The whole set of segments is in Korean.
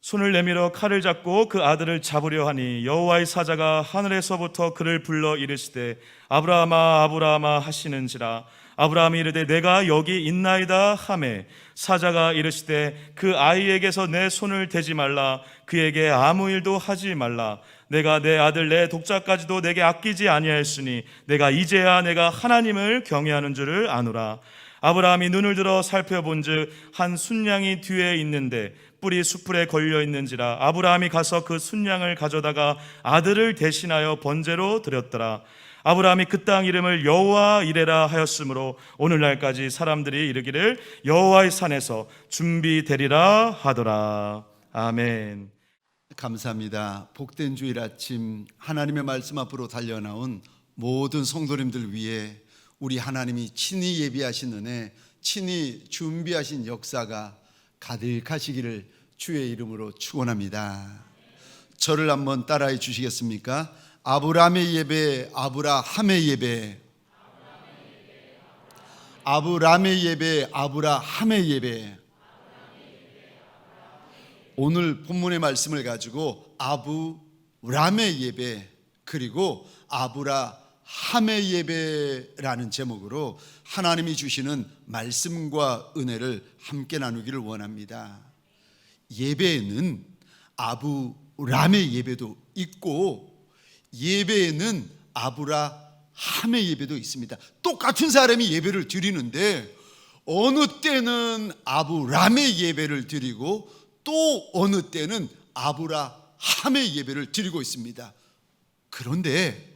손을 내밀어 칼을 잡고 그 아들을 잡으려 하니 여호와의 사자가 하늘에서부터 그를 불러 이르시되 아브라함아 아브라함아 하시는지라. 아브라함이 이르되 내가 여기 있나이다 하매 사자가 이르시되 그 아이에게서 내 손을 대지 말라. 그에게 아무 일도 하지 말라. 내가 내 아들 내 독자까지도 내게 아끼지 아니하였으니 내가 이제야 내가 하나님을 경외하는 줄을 아노라. 아브라함이 눈을 들어 살펴본즉 한 순양이 뒤에 있는데 뿔이 숯불에 걸려 있는지라. 아브라함이 가서 그 순양을 가져다가 아들을 대신하여 번제로 드렸더라. 아브라함이 그 땅 이름을 여호와 이레라 하였으므로 오늘날까지 사람들이 이르기를 여호와의 산에서 준비되리라 하더라. 아멘. 감사합니다. 복된 주일 아침 하나님의 말씀 앞으로 달려나온 모든 성도님들 위해 우리 하나님이 친히 예비하신 은혜, 친히 준비하신 역사가 가득하시기를 주의 이름으로 축원합니다. 저를 한번 따라해 주시겠습니까? 아브라함의 예배, 아브라함의 예배, 아브라함의 예배, 아브라함의 예배. 오늘 본문의 말씀을 가지고 아브람의 예배 그리고 아브라함의 예배라는 제목으로 하나님이 주시는 말씀과 은혜를 함께 나누기를 원합니다. 예배에는 아브람의 예배도 있고 예배에는 아브라함의 예배도 있습니다. 똑같은 사람이 예배를 드리는데 어느 때는 아브람의 예배를 드리고 또 어느 때는 아브라함의 예배를 드리고 있습니다. 그런데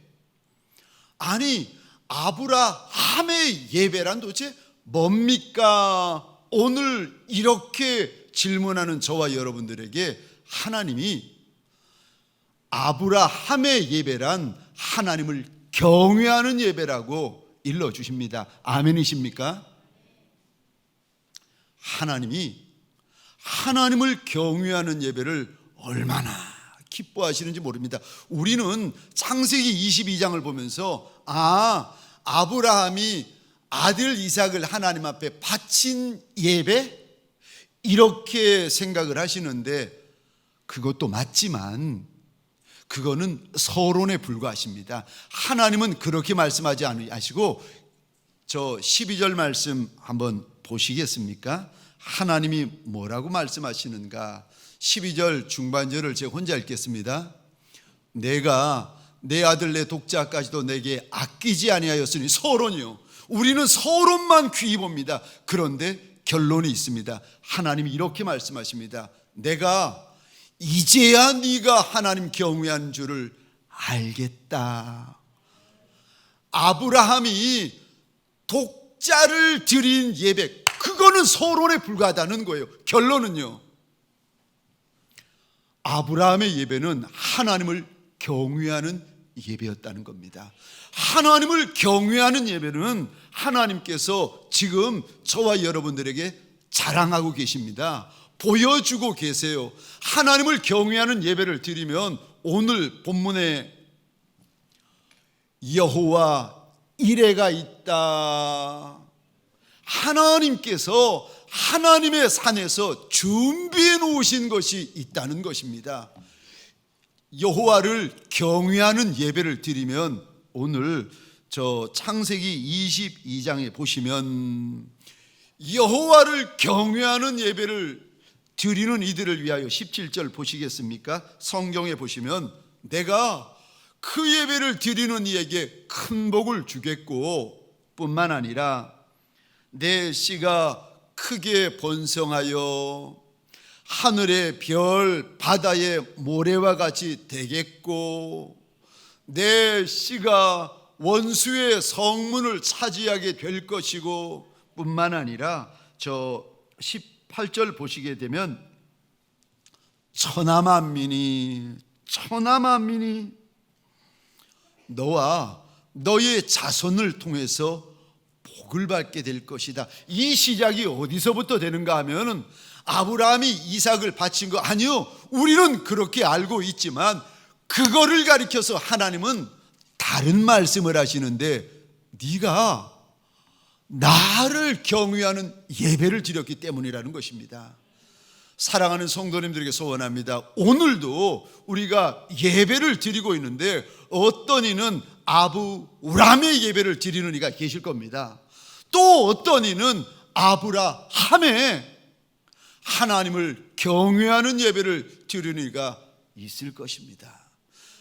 아니 아브라함의 예배란 도대체 뭡니까? 오늘 이렇게 질문하는 저와 여러분들에게 하나님이 아브라함의 예배란 하나님을 경외하는 예배라고 일러주십니다. 아멘이십니까? 하나님이 하나님을 경외하는 예배를 얼마나 기뻐하시는지 모릅니다. 우리는 창세기 22장을 보면서 아브라함이 아들 이삭을 하나님 앞에 바친 예배? 이렇게 생각을 하시는데 그것도 맞지만 그거는 서론에 불과하십니다. 하나님은 그렇게 말씀하지 않으시고 저 12절 말씀 한번 보시겠습니까? 하나님이 뭐라고 말씀하시는가? 12절 중반절을 제가 혼자 읽겠습니다. 내가 내 아들 내 독자까지도 내게 아끼지 아니하였으니. 서론이요. 우리는 서론만 귀히 봅니다. 그런데 결론이 있습니다. 하나님이 이렇게 말씀하십니다. 내가 이제야 네가 하나님 경외한 줄을 알겠다. 아브라함이 독자를 드린 예배, 그거는 서론에 불과하다는 거예요. 결론은요, 아브라함의 예배는 하나님을 경외하는 예배였다는 겁니다. 하나님을 경외하는 예배는 하나님께서 지금 저와 여러분들에게 자랑하고 계십니다. 보여주고 계세요. 하나님을 경외하는 예배를 드리면 오늘 본문에 여호와 이레가 있다. 하나님께서 하나님의 산에서 준비해 놓으신 것이 있다는 것입니다. 여호와를 경외하는 예배를 드리면 오늘 저 창세기 22장에 보시면 여호와를 경외하는 예배를 드리는 이들을 위하여 17절 보시겠습니까? 성경에 보시면 내가 그 예배를 드리는 이에게 큰 복을 주겠고 뿐만 아니라 내 씨가 크게 번성하여 하늘의 별 바다의 모래와 같이 되겠고 내 씨가 원수의 성문을 차지하게 될 것이고 뿐만 아니라 저 18절 보시게 되면 천하만민이 너와 너의 자손을 통해서 복을 받게 될 것이다. 이 시작이 어디서부터 되는가 하면 아브라함이 이삭을 바친 거 아니요. 우리는 그렇게 알고 있지만 그거를 가리켜서 하나님은 다른 말씀을 하시는데 네가 나를 경외하는 예배를 드렸기 때문이라는 것입니다. 사랑하는 성도님들에게 소원합니다. 오늘도 우리가 예배를 드리고 있는데 어떤 이는 아브람의 예배를 드리는 이가 계실 겁니다. 또 어떤 이는 아브라함의 하나님을 경외하는 예배를 드리는 이가 있을 것입니다.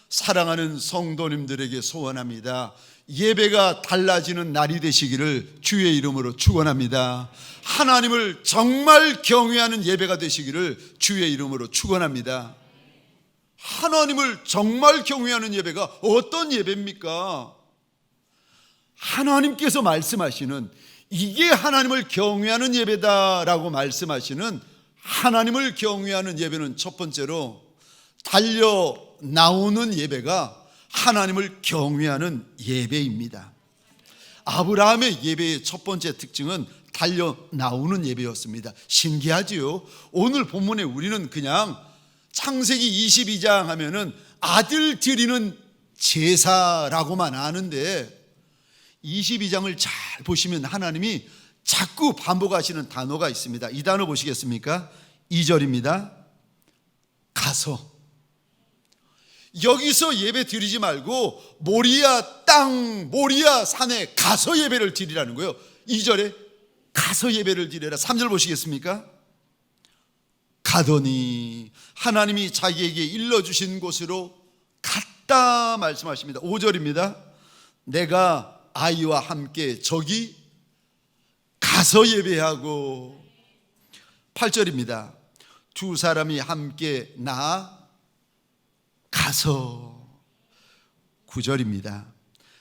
사랑하는 성도님들에게 소원합니다. 예배가 달라지는 날이 되시기를 주의 이름으로 축원합니다. 하나님을 정말 경외하는 예배가 되시기를 주의 이름으로 축원합니다. 하나님을 정말 경외하는 예배가 어떤 예배입니까? 하나님께서 말씀하시는, 이게 하나님을 경외하는 예배다라고 말씀하시는 하나님을 경외하는 예배는 첫 번째로 달려 나오는 예배가 하나님을 경외하는 예배입니다. 아브라함의 예배의 첫 번째 특징은 달려 나오는 예배였습니다. 신기하지요? 오늘 본문에 우리는 그냥 창세기 22장 하면은 아들 드리는 제사라고만 아는데 22장을 잘 보시면 하나님이 자꾸 반복하시는 단어가 있습니다. 이 단어 보시겠습니까? 2절입니다. 가서. 여기서 예배 드리지 말고 모리아 땅, 모리아 산에 가서 예배를 드리라는 거예요. 2절에 가서 예배를 드려라. 3절 보시겠습니까? 가더니 하나님이 자기에게 일러주신 곳으로 갔다 말씀하십니다. 5절입니다. 내가 아이와 함께 저기 가서 예배하고. 8절입니다. 두 사람이 함께 나아가서. 9절입니다.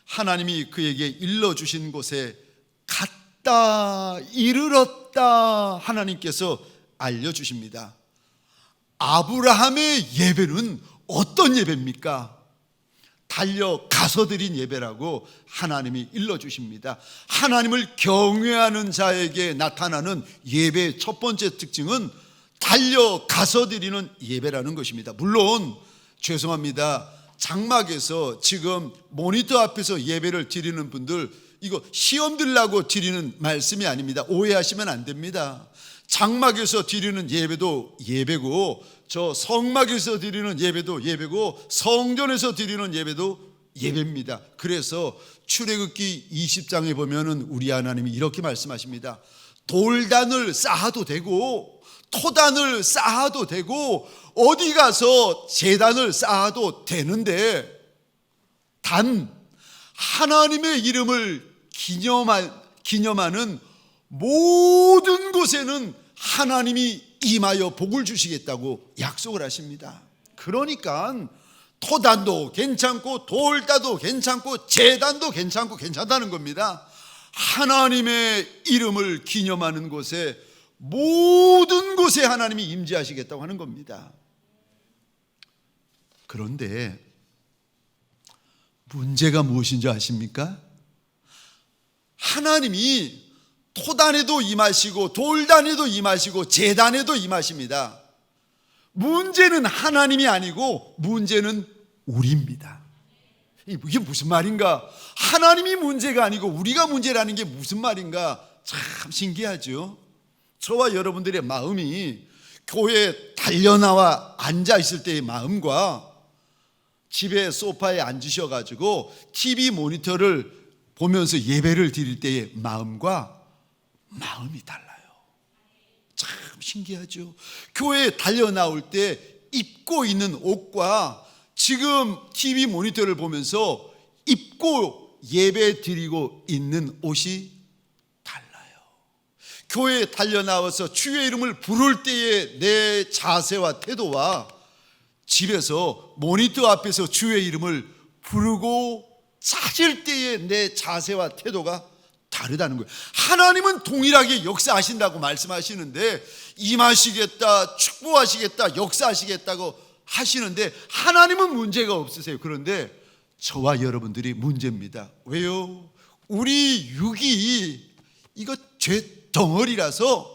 하나님이 그에게 일러주신 곳에 갔다 이르렀다 하나님께서 알려주십니다. 아브라함의 예배는 어떤 예배입니까? 달려가서 드린 예배라고 하나님이 일러주십니다. 하나님을 경외하는 자에게 나타나는 예배의 첫 번째 특징은 달려가서 드리는 예배라는 것입니다. 물론 죄송합니다. 장막에서 지금 모니터 앞에서 예배를 드리는 분들, 이거 시험 들라고 드리는 말씀이 아닙니다. 오해하시면 안 됩니다. 장막에서 드리는 예배도 예배고, 저 성막에서 드리는 예배도 예배고, 성전에서 드리는 예배도 예배입니다. 그래서 출애굽기 20장에 보면은 우리 하나님이 이렇게 말씀하십니다. 돌단을 쌓아도 되고 토단을 쌓아도 되고 어디 가서 제단을 쌓아도 되는데, 단 하나님의 이름을 기념하는 모든 곳에는 하나님이 임하여 복을 주시겠다고 약속을 하십니다. 그러니까 토단도 괜찮고 돌단도 괜찮고 제단도 괜찮고 괜찮다는 겁니다. 하나님의 이름을 기념하는 곳에, 모든 곳에 하나님이 임재하시겠다고 하는 겁니다. 그런데 문제가 무엇인지 아십니까? 하나님이 토단에도 임하시고 돌단에도 임하시고 제단에도 임하십니다. 문제는 하나님이 아니고 문제는 우리입니다. 이게 무슨 말인가? 하나님이 문제가 아니고 우리가 문제라는 게 무슨 말인가? 참 신기하죠. 저와 여러분들의 마음이 교회에 달려나와 앉아 있을 때의 마음과 집에 소파에 앉으셔가지고 TV 모니터를 보면서 예배를 드릴 때의 마음과 마음이 달라요. 참 신기하죠. 교회에 달려나올 때 입고 있는 옷과 지금 TV 모니터를 보면서 입고 예배 드리고 있는 옷이 달라요. 교회에 달려나와서 주의 이름을 부를 때의 내 자세와 태도와 집에서 모니터 앞에서 주의 이름을 부르고 찾을 때의 내 자세와 태도가 다르다는 거예요. 하나님은 동일하게 역사하신다고 말씀하시는데, 임하시겠다, 축복하시겠다, 역사하시겠다고 하시는데 하나님은 문제가 없으세요. 그런데 저와 여러분들이 문제입니다. 왜요? 우리 육이 이거 죄 덩어리라서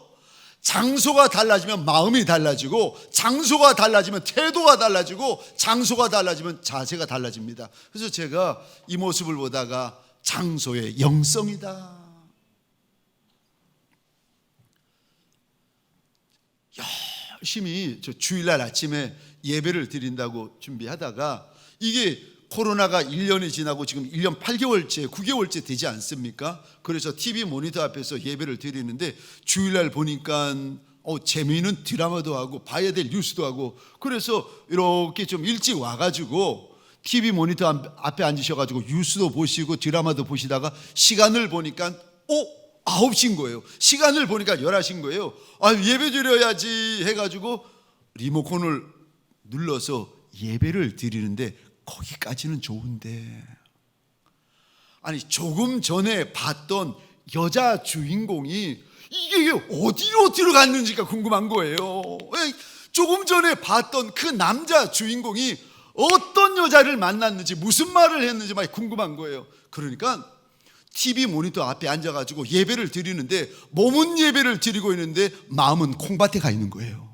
장소가 달라지면 마음이 달라지고, 장소가 달라지면 태도가 달라지고, 장소가 달라지면 자세가 달라집니다. 그래서 제가 이 모습을 보다가 장소의 영성이다, 열심히 저 주일날 아침에 예배를 드린다고 준비하다가 이게 코로나가 1년이 지나고 지금 1년 8개월째 9개월째 되지 않습니까? 그래서 TV 모니터 앞에서 예배를 드리는데 주일날 보니까 재미있는 드라마도 하고 봐야 될 뉴스도 하고, 그래서 이렇게 좀 일찍 와가지고 TV 모니터 앞에 앉으셔가지고 뉴스도 보시고 드라마도 보시다가 시간을 보니까 9시인 거예요. 시간을 보니까 11시인 거예요. 예배 드려야지 해가지고 리모컨을 눌러서 예배를 드리는데 거기까지는 좋은데, 아니 조금 전에 봤던 여자 주인공이 이게 어디로 들어갔는지가 궁금한 거예요. 조금 전에 봤던 그 남자 주인공이 어떤 여자를 만났는지 무슨 말을 했는지 막 궁금한 거예요. 그러니까 TV 모니터 앞에 앉아가지고 예배를 드리는데 몸은 예배를 드리고 있는데 마음은 콩밭에 가 있는 거예요.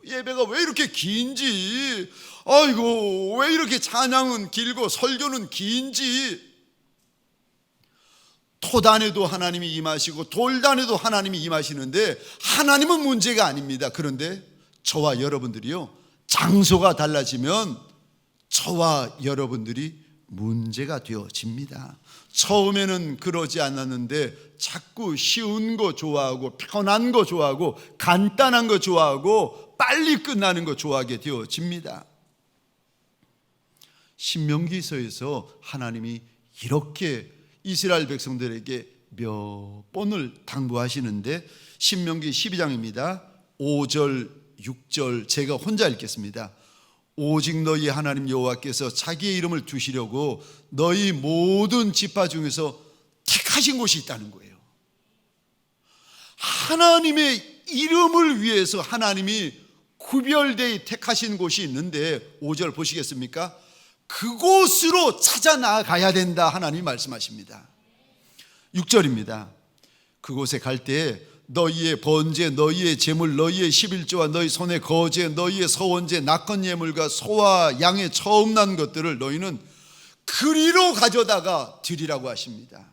예배가 왜 이렇게 긴지, 아이고 왜 이렇게 찬양은 길고 설교는 긴지. 토단에도 하나님이 임하시고 돌단에도 하나님이 임하시는데 하나님은 문제가 아닙니다. 그런데 저와 여러분들이요, 장소가 달라지면 저와 여러분들이 문제가 되어집니다. 처음에는 그러지 않았는데 자꾸 쉬운 거 좋아하고 편한 거 좋아하고 간단한 거 좋아하고 빨리 끝나는 거 좋아하게 되어집니다. 신명기서에서 하나님이 이렇게 이스라엘 백성들에게 몇 번을 당부하시는데, 신명기 12장입니다. 5절 6절 제가 혼자 읽겠습니다. 오직 너희 하나님 여호와께서 자기의 이름을 두시려고 너희 모든 지파 중에서 택하신 곳이 있다는 거예요. 하나님의 이름을 위해서 하나님이 구별되어 택하신 곳이 있는데 5절 보시겠습니까? 그곳으로 찾아 나가야 된다 하나님이 말씀하십니다. 6절입니다. 그곳에 갈 때 너희의 번제, 너희의 제물, 너희의 11조와 너희 손의 거제, 너희의 서원제, 낙헌 예물과 소와 양의 처음 난 것들을 너희는 그리로 가져다가 드리라고 하십니다.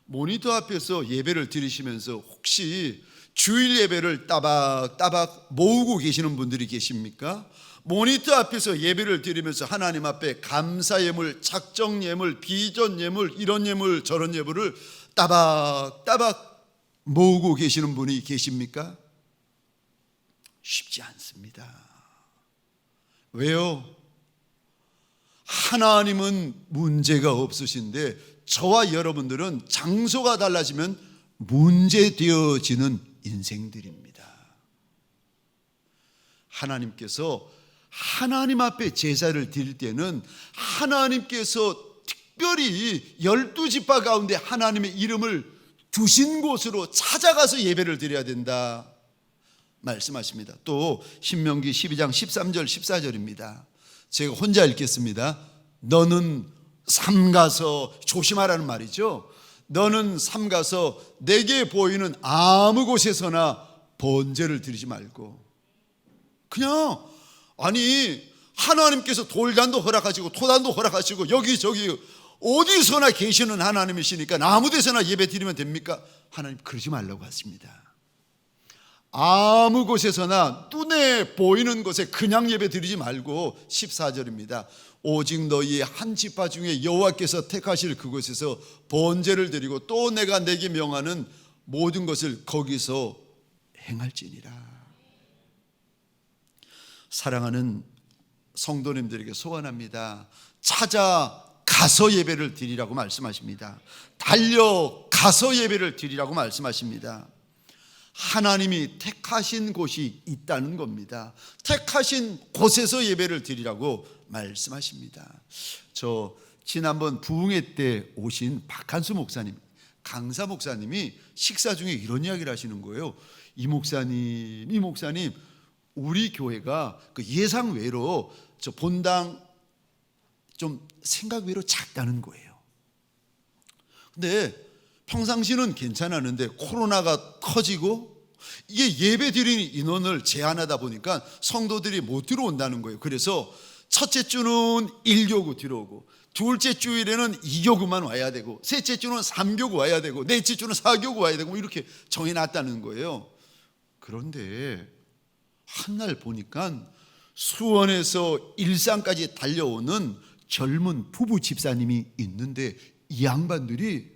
모니터 앞에서 예배를 드리시면서 혹시 주일 예배를 따박따박 모으고 계시는 분들이 계십니까? 모니터 앞에서 예배를 드리면서 하나님 앞에 감사 예물, 작정 예물, 비전 예물, 이런 예물 저런 예물을 따박따박 모으고 계시는 분이 계십니까? 쉽지 않습니다. 왜요? 하나님은 문제가 없으신데 저와 여러분들은 장소가 달라지면 문제되어지는 인생들입니다. 하나님께서 하나님 앞에 제사를 드릴 때는 하나님께서 특별히 12지파 가운데 하나님의 이름을 두신 곳으로 찾아가서 예배를 드려야 된다 말씀하십니다. 또 신명기 12장 13절 14절입니다. 제가 혼자 읽겠습니다. 너는 삼가서, 조심하라는 말이죠. 너는 삼가서 내게 보이는 아무 곳에서나 번제를 드리지 말고, 그냥 하나님께서 돌단도 허락하시고 토단도 허락하시고 여기저기 어디서나 계시는 하나님이시니까 아무 데서나 예배 드리면 됩니까? 하나님 그러지 말라고 하십니다. 아무 곳에서나 눈에 보이는 곳에 그냥 예배 드리지 말고 14절입니다. 오직 너희의 한 지파 중에 여호와께서 택하실 그곳에서 번제를 드리고 또 내가 내게 명하는 모든 것을 거기서 행할지니라. 사랑하는 성도님들에게 소원합니다. 찾아가서 예배를 드리라고 말씀하십니다. 달려가서 예배를 드리라고 말씀하십니다. 하나님이 택하신 곳이 있다는 겁니다. 택하신 곳에서 예배를 드리라고 말씀하십니다. 저 지난번 부흥회 때 오신 박한수 목사님, 강사 목사님이 식사 중에 이런 이야기를 하시는 거예요. 이 목사님 우리 교회가 그 예상 외로 저 본당 좀 생각 외로 작다는 거예요. 근데 평상시는 괜찮았는데 코로나가 터지고 이게 예배 드리는 인원을 제한하다 보니까 성도들이 못 들어온다는 거예요. 그래서 첫째 주는 1교구 들어오고, 둘째 주일에는 2교구만 와야 되고, 셋째 주는 3교구 와야 되고, 넷째 주는 4교구 와야 되고, 이렇게 정해놨다는 거예요. 그런데 한날 보니까 수원에서 일산까지 달려오는 젊은 부부 집사님이 있는데 이 양반들이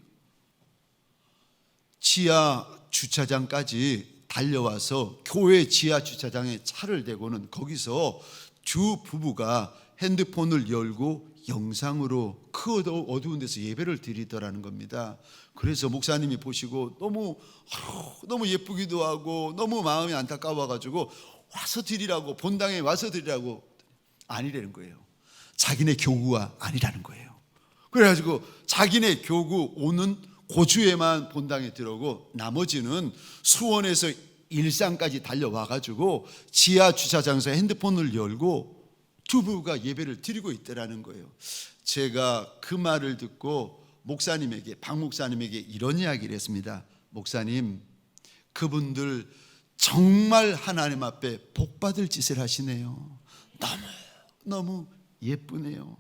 지하 주차장까지 달려와서 교회 지하 주차장에 차를 대고는 거기서 두 부부가 핸드폰을 열고 영상으로 그 어두운 데서 예배를 드리더라는 겁니다. 그래서 목사님이 보시고 너무 예쁘기도 하고 너무 마음이 안타까워가지고 와서 드리라고, 본당에 와서 드리라고. 아니라는 거예요. 자기네 교구가 아니라는 거예요. 그래가지고 자기네 교구 오는 고주에만 본당에 들어오고 나머지는 수원에서 일산까지 달려와가지고 지하 주차장에서 핸드폰을 열고 두 부부가 예배를 드리고 있더라는 거예요. 제가 그 말을 듣고 박 목사님에게 이런 이야기를 했습니다. 목사님, 그분들 정말 하나님 앞에 복받을 짓을 하시네요. 너무 예쁘네요.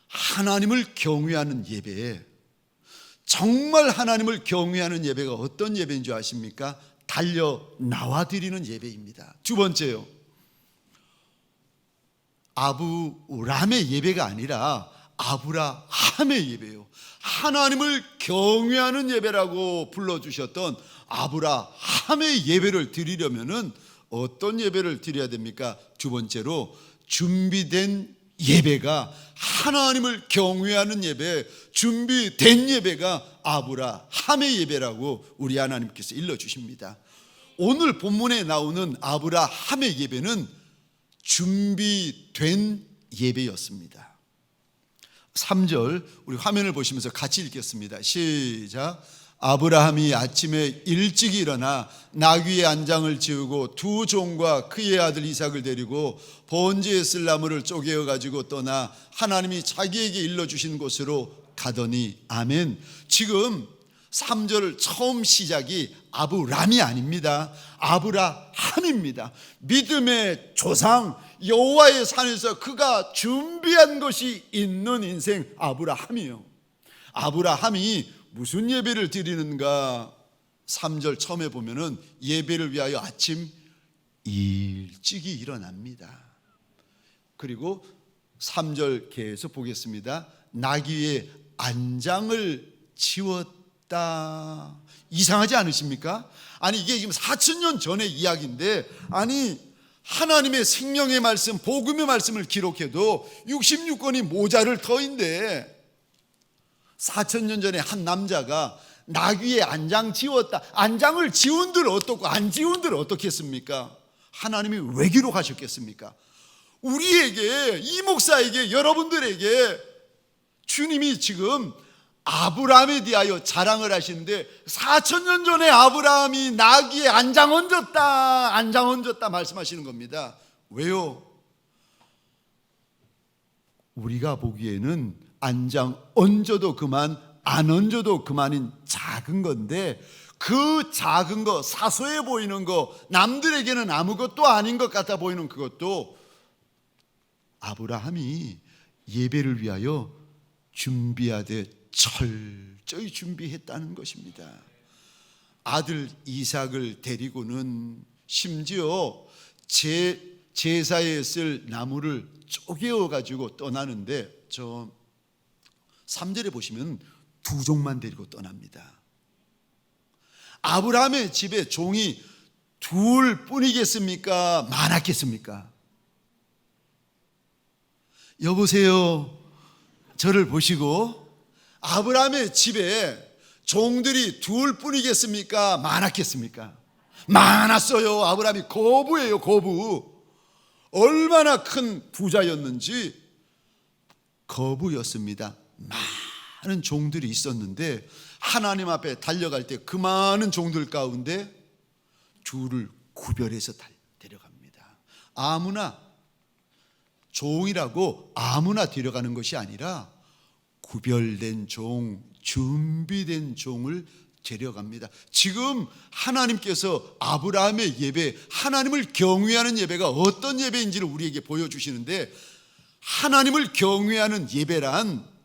하나님을 경외하는 예배에, 정말 하나님을 경외하는 예배가 어떤 예배인 줄 아십니까? 달려 나와 드리는 예배입니다. 두 번째요, 아브람의 예배가 아니라 아브라함의 예배예요. 하나님을 경외하는 예배라고 불러주셨던 아브라함의 예배를 드리려면은 어떤 예배를 드려야 됩니까? 두 번째로 준비된 예배가, 하나님을 경외하는 예배, 준비된 예배가 아브라함의 예배라고 우리 하나님께서 일러주십니다. 오늘 본문에 나오는 아브라함의 예배는 준비된 예배였습니다. 3절 우리 화면을 보시면서 같이 읽겠습니다. 시작. 아브라함이 아침에 일찍 일어나 나귀의 안장을 지우고 두 종과 그의 아들 이삭을 데리고 번제에 쓸 나무를 쪼개어 가지고 떠나 하나님이 자기에게 일러주신 곳으로 가더니. 아멘. 지금 3절 처음 시작이 아브람이 아닙니다. 아브라함입니다. 믿음의 조상, 여호와의 산에서 그가 준비한 것이 있는 인생, 아브라함이요. 아브라함이 무슨 예배를 드리는가? 3절 처음에 보면은 예배를 위하여 아침 일찍이 일어납니다. 그리고 3절 계속 보겠습니다. 나귀의 안장을 지웠다. 이상하지 않으십니까? 아니, 이게 지금 4,000년 전의 이야기인데, 아니 하나님의 생명의 말씀, 복음의 말씀을 기록해도 66권이 모자를 터인데 4,000년 전에 한 남자가 나귀의 안장 지웠다. 안장을 지운들 어떻고 안 지운들 어떻겠습니까? 하나님이 왜 기록하셨겠습니까? 우리에게, 이 목사에게, 여러분들에게 주님이 지금 아브라함에 대하여 자랑을 하시는데 4,000년 전에 아브라함이 나귀의 안장 얹었다 말씀하시는 겁니다. 왜요? 우리가 보기에는 안장 얹어도 그만, 안 얹어도 그만인 작은 건데, 그 작은 거, 사소해 보이는 거, 남들에게는 아무것도 아닌 것 같아 보이는 그것도 아브라함이 예배를 위하여 준비하되 철저히 준비했다는 것입니다. 아들 이삭을 데리고는 심지어 제사에 쓸 나무를 쪼개어 가지고 떠나는데, 저 3절에 보시면 두 종만 데리고 떠납니다. 아브라함의 집에 종이 둘 뿐이겠습니까? 많았겠습니까? 여보세요, 저를 보시고, 아브라함의 집에 종들이 둘 뿐이겠습니까? 많았겠습니까? 많았어요. 아브라함이 거부예요, 거부. 얼마나 큰 부자였는지 거부였습니다. 많은 종들이 있었는데 하나님 앞에 달려갈 때 그 많은 종들 가운데 둘을 구별해서 데려갑니다. 아무나, 종이라고 아무나 데려가는 것이 아니라 구별된 종, 준비된 종을 데려갑니다. 지금 하나님께서 아브라함의 예배, 하나님을 경외하는 예배가 어떤 예배인지를 우리에게 보여주시는데, 하나님을 경외하는 예배란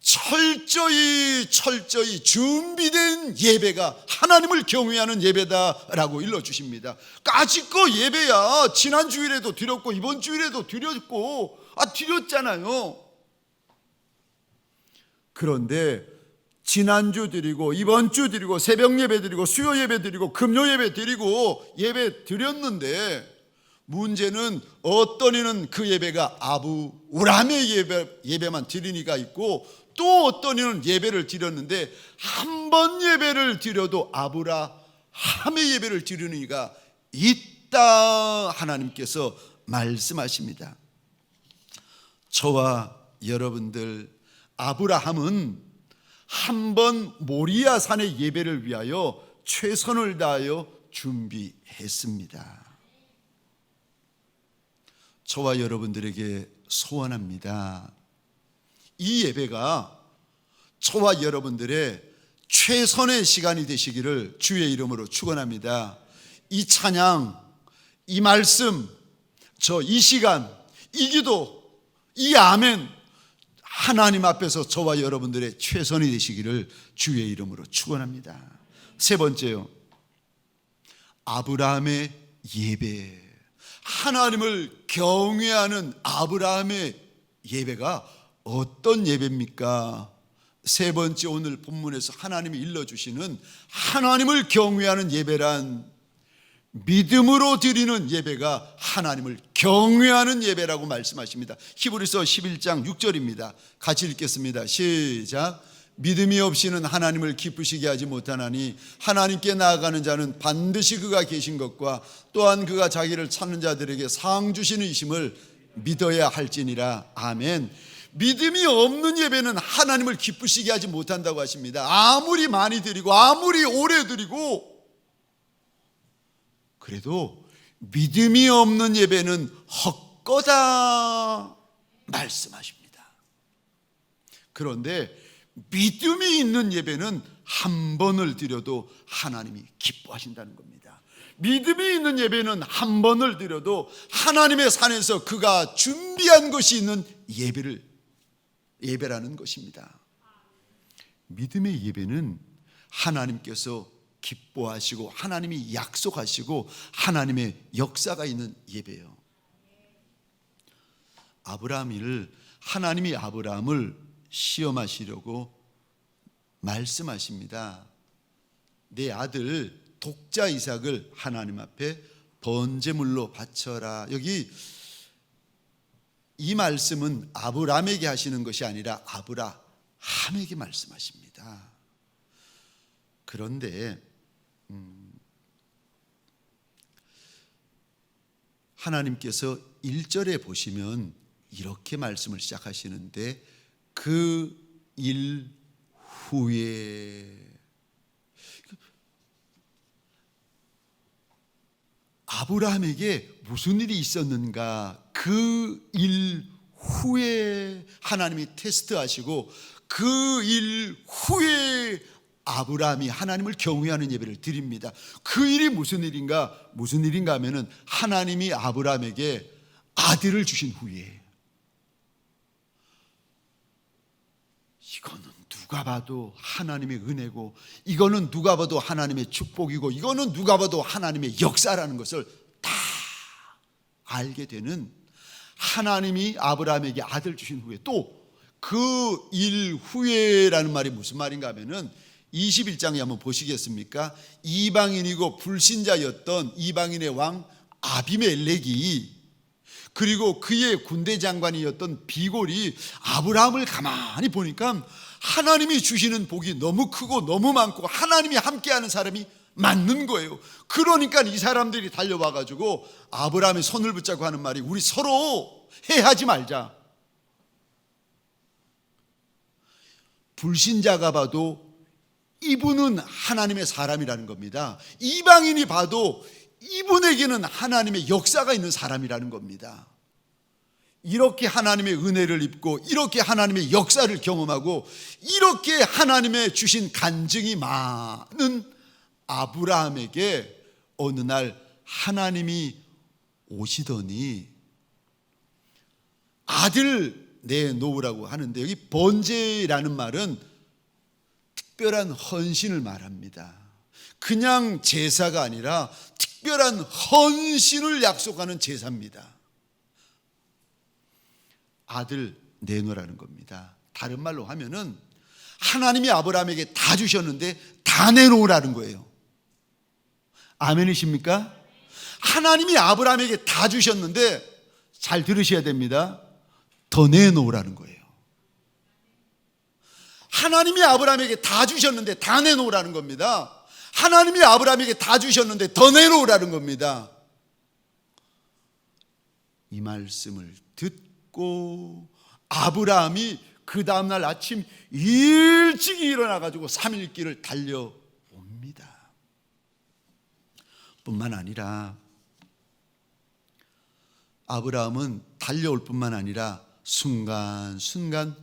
철저히 준비된 예배가 하나님을 경외하는 예배다라고 일러주십니다. 까짓거 예배야. 지난 주일에도 드렸고 이번 주일에도 드렸고 드렸잖아요. 그런데 지난주 드리고 이번 주 드리고 새벽 예배 드리고 수요 예배 드리고 금요 예배 드리고 예배 드렸는데, 문제는 어떤 이는 그 예배가 아브라함의 예배만 드린 이가 있고, 또 어떤 이는 예배를 드렸는데 한 번 예배를 드려도 아브라함의 예배를 드리는 이가 있다, 하나님께서 말씀하십니다. 저와 여러분들, 아브라함은 한 번 모리아 산의 예배를 위하여 최선을 다하여 준비했습니다. 저와 여러분들에게 소원합니다. 이 예배가 저와 여러분들의 최선의 시간이 되시기를 주의 이름으로 축원합니다. 이 찬양, 이 말씀, 이 시간, 이 기도, 이 아멘, 하나님 앞에서 저와 여러분들의 최선이 되시기를 주의 이름으로 축원합니다. 세 번째요, 아브라함의 예배. 하나님을 경외하는 아브라함의 예배가 어떤 예배입니까? 세 번째, 오늘 본문에서 하나님이 일러주시는 하나님을 경외하는 예배란 믿음으로 드리는 예배가 하나님을 경외하는 예배라고 말씀하십니다. 히브리서 11장 6절입니다. 같이 읽겠습니다. 시작. 믿음이 없이는 하나님을 기쁘시게 하지 못하나니 하나님께 나아가는 자는 반드시 그가 계신 것과 또한 그가 자기를 찾는 자들에게 상 주시는 이심을 믿어야 할지니라. 아멘. 믿음이 없는 예배는 하나님을 기쁘시게 하지 못한다고 하십니다. 아무리 많이 드리고 아무리 오래 드리고 그래도 믿음이 없는 예배는 헛거다 말씀하십니다. 그런데 믿음이 있는 예배는 한 번을 드려도 하나님이 기뻐하신다는 겁니다. 믿음이 있는 예배는 한 번을 드려도 하나님의 산에서 그가 준비한 것이 있는 예배라는 것입니다. 믿음의 예배는 하나님께서 기뻐하시고 하나님이 약속하시고 하나님의 역사가 있는 예배예요. 하나님이 아브라함을 시험하시려고 말씀하십니다. 내 아들 독자 이삭을 하나님 앞에 번제물로 바쳐라. 여기 이 말씀은 아브라함에게 하시는 것이 아니라 아브라함에게 말씀하십니다. 그런데 하나님께서 1절에 보시면 이렇게 말씀을 시작하시는데, 그 일 후에, 아브라함에게 무슨 일이 있었는가? 그 일 후에 하나님이 테스트하시고 그 일 후에 아브라함이 하나님을 경외하는 예배를 드립니다. 그 일이 무슨 일인가 하면은 하나님이 아브라함에게 아들을 주신 후에, 이거는 누가 봐도 하나님의 은혜고, 이거는 누가 봐도 하나님의 축복이고, 이거는 누가 봐도 하나님의 역사라는 것을 다 알게 되는, 하나님이 아브라함에게 아들 주신 후에, 또 그 일 후에라는 말이 무슨 말인가 하면은 21장에 한번 보시겠습니까? 이방인이고 불신자였던 이방인의 왕 아비멜렉이, 그리고 그의 군대 장관이었던 비골이 아브라함을 가만히 보니까 하나님이 주시는 복이 너무 크고 너무 많고 하나님이 함께하는 사람이 맞는 거예요. 그러니까 이 사람들이 달려와 가지고 아브라함의 손을 붙잡고 하는 말이, 우리 서로 해하지 말자. 불신자가 봐도 이분은 하나님의 사람이라는 겁니다. 이방인이 봐도 이분에게는 하나님의 역사가 있는 사람이라는 겁니다. 이렇게 하나님의 은혜를 입고 이렇게 하나님의 역사를 경험하고 이렇게 하나님의 주신 간증이 많은 아브라함에게 어느 날 하나님이 오시더니, 아들 내놓으라고 하는데, 여기 번제라는 말은 특별한 헌신을 말합니다. 그냥 제사가 아니라 특별한 헌신을 약속하는 제사입니다. 아들 내놓으라는 겁니다. 다른 말로 하면은 하나님이 아브라함에게 다 주셨는데 다 내놓으라는 거예요. 아멘이십니까? 하나님이 아브라함에게 다 주셨는데, 잘 들으셔야 됩니다, 더 내놓으라는 거예요. 하나님이 아브라함에게 다 주셨는데 다 내놓으라는 겁니다. 하나님이 아브라함에게 다 주셨는데 더 내놓으라는 겁니다. 이 말씀을 듣고 아브라함이 그 다음날 아침 일찍 일어나가지고 3일길을 달려옵니다. 뿐만 아니라 아브라함은 달려올 뿐만 아니라 순간순간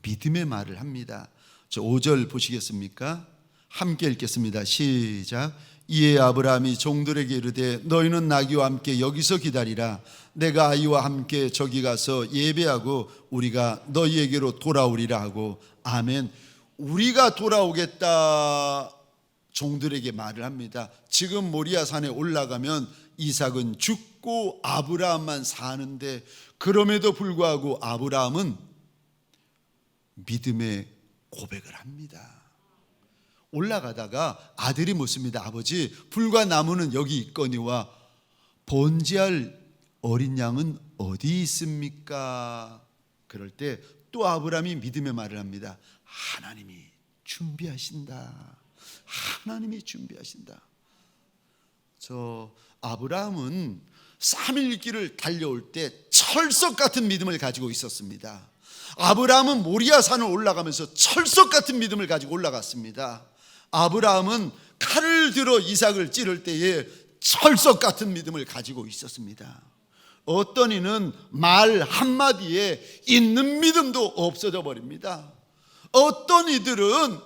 믿음의 말을 합니다. 저 5절 보시겠습니까? 함께 읽겠습니다. 시작. 이에 아브라함이 종들에게 이르되 너희는 나귀와 함께 여기서 기다리라. 내가 아이와 함께 저기 가서 예배하고 우리가 너희에게로 돌아오리라 하고. 아멘. 우리가 돌아오겠다 종들에게 말을 합니다. 지금 모리아산에 올라가면 이삭은 죽고 아브라함만 사는데, 그럼에도 불구하고 아브라함은 믿음의 고백을 합니다. 올라가다가 아들이 묻습니다. 아버지, 불과 나무는 여기 있거니와 번제할 어린 양은 어디 있습니까? 그럴 때 또 아브라함이 믿음의 말을 합니다. 하나님이 준비하신다. 하나님이 준비하신다. 저 아브라함은 3일 길을 달려올 때 철석 같은 믿음을 가지고 있었습니다. 아브라함은 모리아산을 올라가면서 철석 같은 믿음을 가지고 올라갔습니다. 아브라함은 칼을 들어 이삭을 찌를 때에 철석 같은 믿음을 가지고 있었습니다. 어떤 이는 말 한마디에 있는 믿음도 없어져 버립니다. 어떤 이들은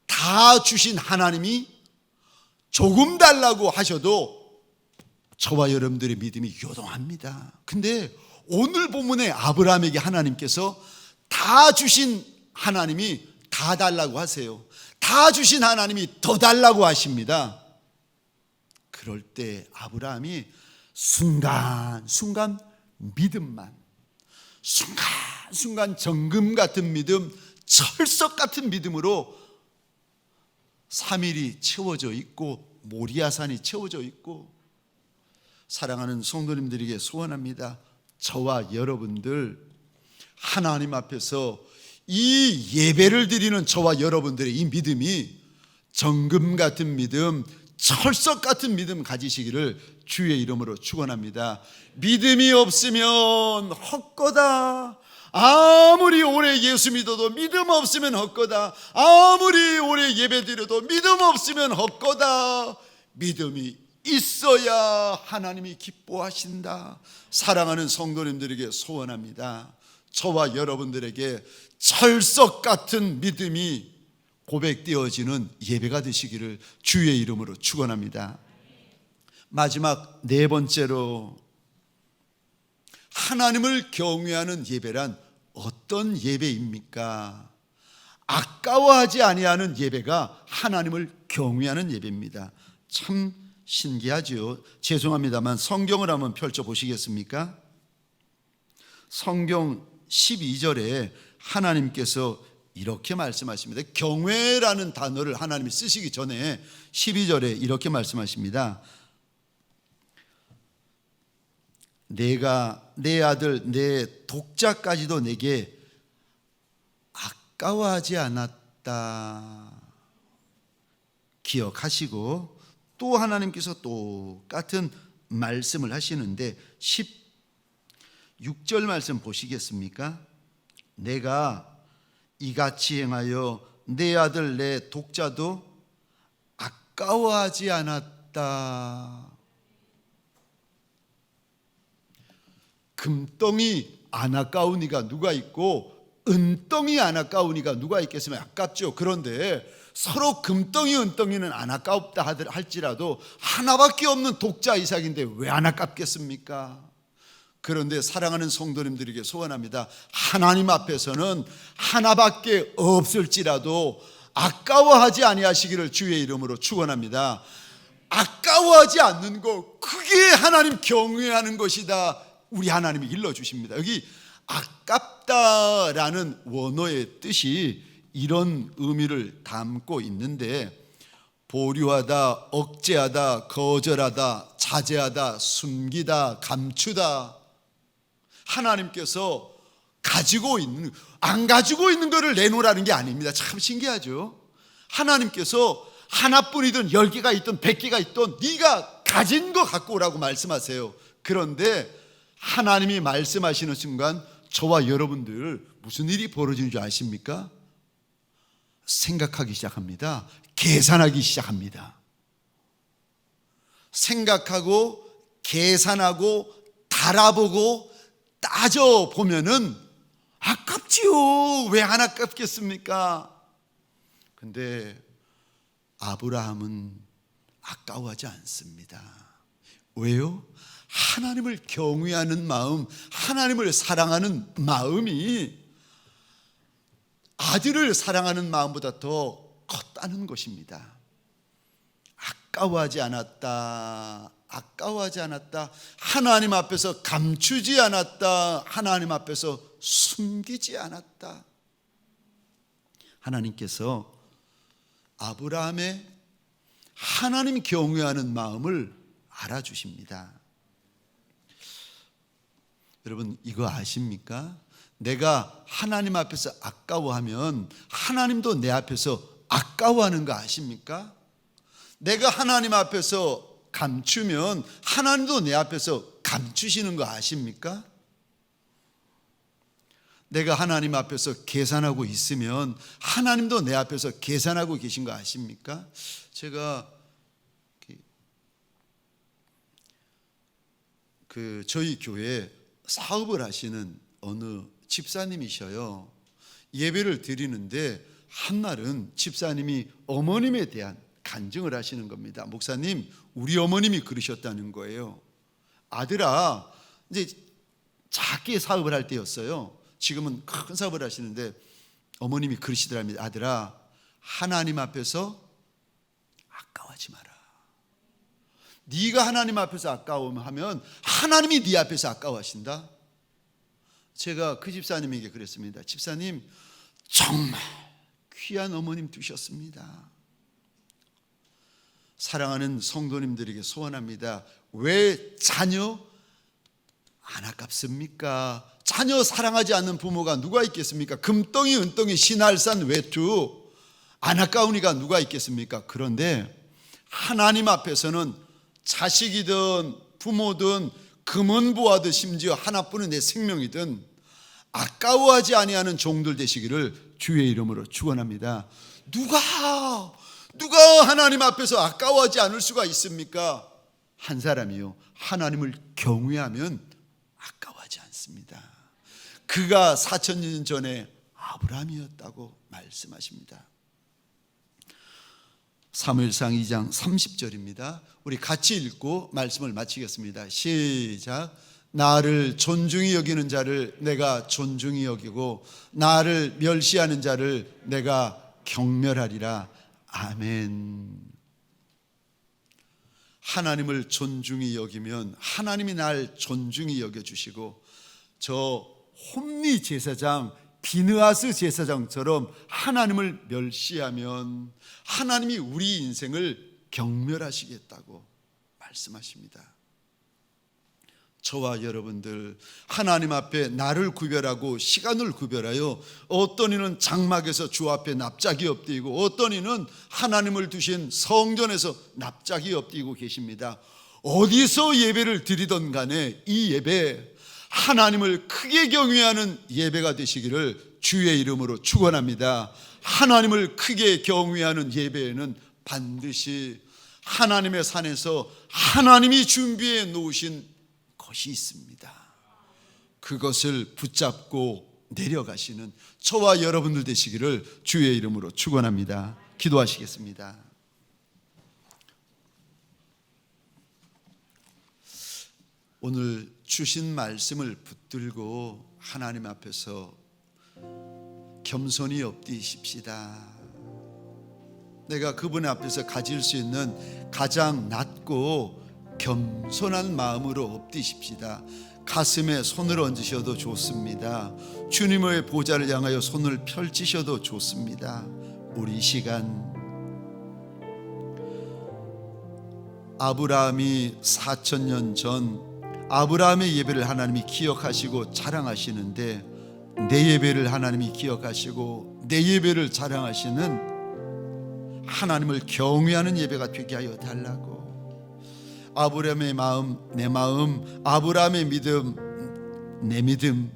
다 주신 하나님이 조금 달라고 하셔도 저와 여러분들의 믿음이 요동합니다. 근데 오늘 본문의 아브라함에게 하나님께서 다 주신 하나님이 다 달라고 하세요. 다 주신 하나님이 더 달라고 하십니다. 그럴 때 아브라함이 순간순간 믿음만, 순간순간 정금 같은 믿음, 철석 같은 믿음으로 3일이 채워져 있고 모리아산이 채워져 있고. 사랑하는 성도님들에게 소원합니다. 저와 여러분들 하나님 앞에서 이 예배를 드리는 저와 여러분들의 이 믿음이 정금 같은 믿음, 철석 같은 믿음 가지시기를 주의 이름으로 축원합니다. 믿음이 없으면 헛거다. 아무리 오래 예수 믿어도 믿음 없으면 헛거다. 아무리 오래 예배 드려도 믿음 없으면 헛거다. 믿음이 있어야 하나님이 기뻐하신다. 사랑하는 성도님들에게 소원합니다. 저와 여러분들에게 철석 같은 믿음이 고백되어지는 예배가 되시기를 주의 이름으로 축원합니다. 마지막 네 번째로, 하나님을 경외하는 예배란 어떤 예배입니까? 아까워하지 아니하는 예배가 하나님을 경외하는 예배입니다. 참 신기하죠. 죄송합니다만 성경을 한번 펼쳐 보시겠습니까? 성경 12절에 하나님께서 이렇게 말씀하십니다. 경외라는 단어를 하나님이 쓰시기 전에 12절에 이렇게 말씀하십니다. 내가 내 아들 내 독자까지도 내게 아까워하지 않았다. 기억하시고, 또 하나님께서 똑같은 말씀을 하시는데 16절 말씀 보시겠습니까? 내가 이같이 행하여 내 아들 내 독자도 아까워하지 않았다. 금덩이 안 아까운 이가 누가 있고 은덩이 안 아까운 이가 누가 있겠으면 아깝죠. 그런데 서로 금덩이 은덩이는 안 아깝다 할지라도 하나밖에 없는 독자 이삭인데 왜 안 아깝겠습니까? 그런데 사랑하는 성도님들에게 소원합니다. 하나님 앞에서는 하나밖에 없을지라도 아까워하지 아니하시기를 주의 이름으로 축원합니다. 아까워하지 않는 것, 그게 하나님 경외하는 것이다. 우리 하나님이 일러주십니다. 여기 아깝다라는 원어의 뜻이 이런 의미를 담고 있는데, 보류하다, 억제하다, 거절하다, 자제하다, 숨기다, 감추다. 하나님께서 가지고 있는, 안 가지고 있는 것을 내놓으라는 게 아닙니다. 참 신기하죠. 하나님께서 하나뿐이든 10개가 있든 100개가 있든 네가 가진 거 갖고 오라고 말씀하세요. 그런데 하나님이 말씀하시는 순간 저와 여러분들 무슨 일이 벌어지는 줄 아십니까? 생각하기 시작합니다. 계산하기 시작합니다. 생각하고 계산하고 달아보고 따져보면은 아깝지요. 왜 안 아깝겠습니까? 근데 아브라함은 아까워하지 않습니다. 왜요? 하나님을 경외하는 마음, 하나님을 사랑하는 마음이 아들을 사랑하는 마음보다 더 컸다는 것입니다. 아까워하지 않았다. 아까워하지 않았다. 하나님 앞에서 감추지 않았다. 하나님 앞에서 숨기지 않았다. 하나님께서 아브라함의 하나님 경외하는 마음을 알아주십니다. 여러분 이거 아십니까? 내가 하나님 앞에서 아까워하면 하나님도 내 앞에서 아까워하는 거 아십니까? 내가 하나님 앞에서 감추면 하나님도 내 앞에서 감추시는 거 아십니까? 내가 하나님 앞에서 계산하고 있으면 하나님도 내 앞에서 계산하고 계신 거 아십니까? 제가 저희 교회에 사업을 하시는 어느 집사님이셔요. 예배를 드리는데 한날은 집사님이 어머님에 대한 간증을 하시는 겁니다. 목사님, 우리 어머님이 그러셨다는 거예요. 아들아, 이제 작게 사업을 할 때였어요. 지금은 큰 사업을 하시는데 어머님이 그러시더랍니다. 아들아, 하나님 앞에서 아까워하지 마라. 네가 하나님 앞에서 아까워하면 하나님이 네 앞에서 아까워하신다. 제가 그 집사님에게 그랬습니다. 집사님, 정말 귀한 어머님 두셨습니다. 사랑하는 성도님들에게 소원합니다. 왜 자녀 안 아깝습니까? 자녀 사랑하지 않는 부모가 누가 있겠습니까? 금덩이 은덩이 신할산 외투 안 아까우니까 누가 있겠습니까? 그런데 하나님 앞에서는 자식이든 부모든 금은 보아도 심지어 하나뿐인 내 생명이든 아까워하지 아니하는 종들 되시기를 주의 이름으로 축원합니다. 누가 하나님 앞에서 아까워하지 않을 수가 있습니까? 한 사람이요, 하나님을 경외하면 아까워하지 않습니다. 그가 4000년 전에 아브라함이었다고 말씀하십니다. 사무엘상 2장 30절입니다. 우리 같이 읽고 말씀을 마치겠습니다. 시작. 나를 존중히 여기는 자를 내가 존중히 여기고 나를 멸시하는 자를 내가 경멸하리라. 아멘. 하나님을 존중히 여기면 하나님이 날 존중히 여겨주시고, 저 홈리 제사장, 비느하스 제사장처럼 하나님을 멸시하면 하나님이 우리 인생을 경멸하시겠다고 말씀하십니다. 저와 여러분들 하나님 앞에 나를 구별하고 시간을 구별하여 어떤 이는 장막에서 주 앞에 납작이 엎드리고 어떤 이는 하나님을 두신 성전에서 납작이 엎드리고 계십니다. 어디서 예배를 드리던 간에 이 예배 하나님을 크게 경외하는 예배가 되시기를 주의 이름으로 축원합니다. 하나님을 크게 경외하는 예배에는 반드시 하나님의 산에서 하나님이 준비해 놓으신 것이 있습니다. 그것을 붙잡고 내려가시는 저와 여러분들 되시기를 주의 이름으로 축원합니다. 기도하시겠습니다. 오늘 주신 말씀을 붙들고 하나님 앞에서 겸손히 엎드십시다. 내가 그분 앞에서 가질 수 있는 가장 낮고 겸손한 마음으로 엎드십시다. 가슴에 손을 얹으셔도 좋습니다. 주님의 보좌를 향하여 손을 펼치셔도 좋습니다. 우리 시간 아브라함이 4,000년 전 아브라함의 예배를 하나님이 기억하시고 자랑하시는데, 내 예배를 하나님이 기억하시고 내 예배를 자랑하시는 하나님을 경외하는 예배가 되게 하여 달라고. 아브라함의 마음 내 마음, 아브라함의 믿음 내 믿음,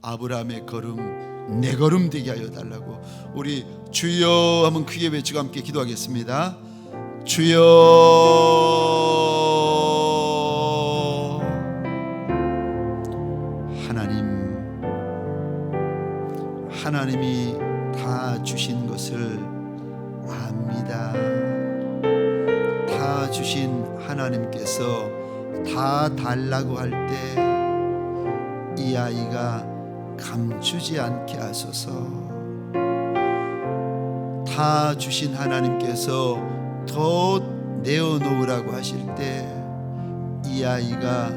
아브라함의 걸음 내 걸음 되게 하여 달라고. 우리 주여 하면 크게 외치고 함께 기도하겠습니다. 주여. 하나님이 다 주신 것을 압니다. 다 주신 하나님께서 다 달라고 할 때 이 아이가 감추지 않게 하소서. 다 주신 하나님께서 더 내어놓으라고 하실 때 이 아이가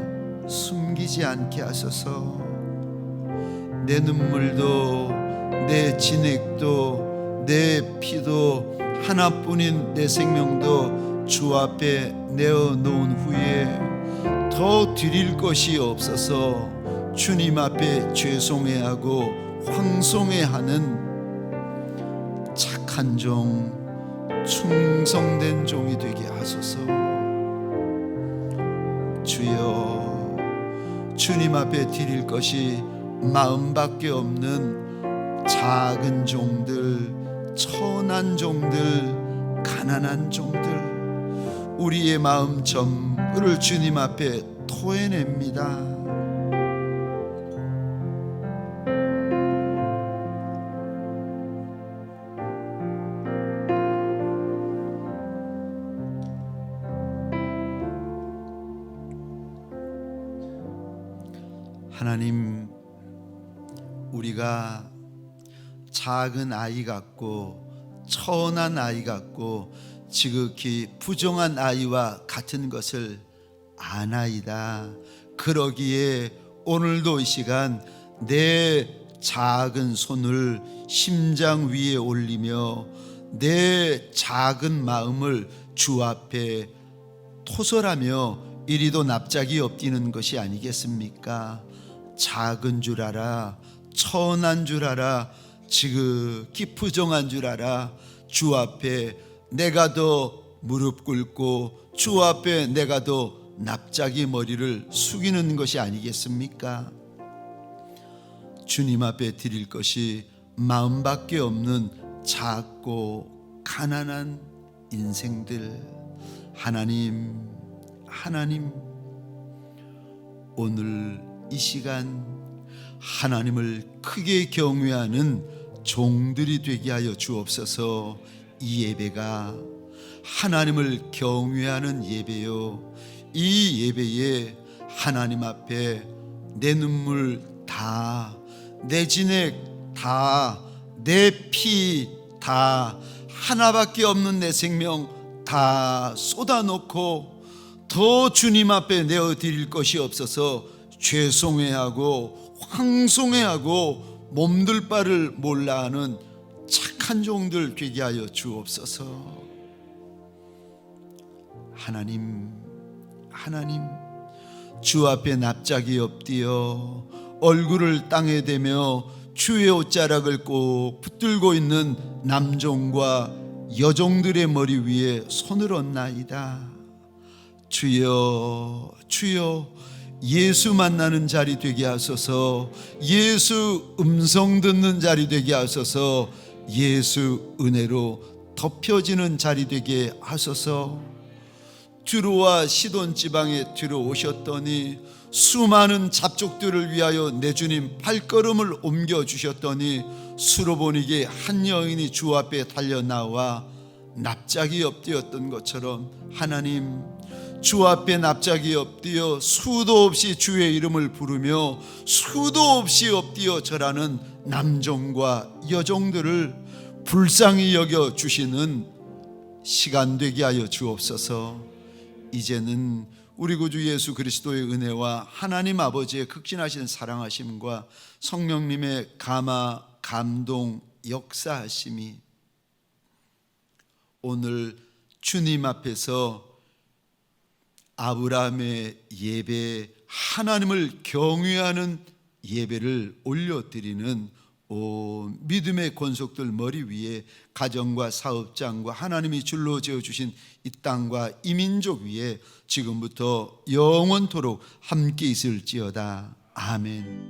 숨기지 않게 하소서. 내 눈물도 내 진액도 내 피도 하나뿐인 내 생명도 주 앞에 내어놓은 후에 더 드릴 것이 없어서 주님 앞에 죄송해하고 황송해하는 착한 종, 충성된 종이 되게 하소서. 주여, 주님 앞에 드릴 것이 마음밖에 없는 작은 종들, 천한 종들, 가난한 종들, 우리의 마음 전부를 주님 앞에 토해냅니다. 하나님, 우리가 작은 아이 같고 천한 아이 같고 지극히 부정한 아이와 같은 것을 아나이다. 그러기에 오늘도 이 시간 내 작은 손을 심장 위에 올리며 내 작은 마음을 주 앞에 토설하며 이리도 납작이 엎드리는 것이 아니겠습니까? 작은 줄 알아, 천한 줄 알아, 지극히 부정한 줄 알아. 주 앞에 내가 더 무릎 꿇고 주 앞에 내가 더 납작이 머리를 숙이는 것이 아니겠습니까? 주님 앞에 드릴 것이 마음밖에 없는 작고 가난한 인생들. 하나님, 오늘 이 시간 하나님을 크게 경외하는 종들이 되게 하여 주옵소서. 이 예배가 하나님을 경외하는 예배요, 이 예배에 하나님 앞에 내 눈물 다, 내 진액 다, 내 피 다, 하나밖에 없는 내 생명 다 쏟아놓고 더 주님 앞에 내어드릴 것이 없어서 죄송해하고 황송해하고 몸둘 바를 몰라하는 착한 종들 되게 하여 주옵소서. 하나님, 주 앞에 납작이 엎드려 얼굴을 땅에 대며 주의 옷자락을 꼭 붙들고 있는 남종과 여종들의 머리 위에 손을 얹나이다. 주여, 예수 만나는 자리 되게 하소서. 예수 음성 듣는 자리 되게 하소서. 예수 은혜로 덮여지는 자리 되게 하소서. 두로와 시돈 지방에 들어오셨더니 수많은 잡족들을 위하여 내 주님 발걸음을 옮겨주셨더니 수로보니게 한 여인이 주 앞에 달려나와 납작이 엎드렸던 것처럼 하나님, 주 앞에 납작이 엎드려 수도 없이 주의 이름을 부르며 수도 없이 엎드려 절하는 남종과 여종들을 불쌍히 여겨 주시는 시간 되게 하여 주옵소서. 이제는 우리 구주 예수 그리스도의 은혜와 하나님 아버지의 극진하신 사랑하심과 성령님의 감화, 감동, 역사하심이 오늘 주님 앞에서 아브라함의 예배, 하나님을 경외하는 예배를 올려드리는 믿음의 권속들 머리 위에 가정과 사업장과 하나님이 줄로 지어주신 이 땅과 이 민족 위에 지금부터 영원토록 함께 있을지어다. 아멘.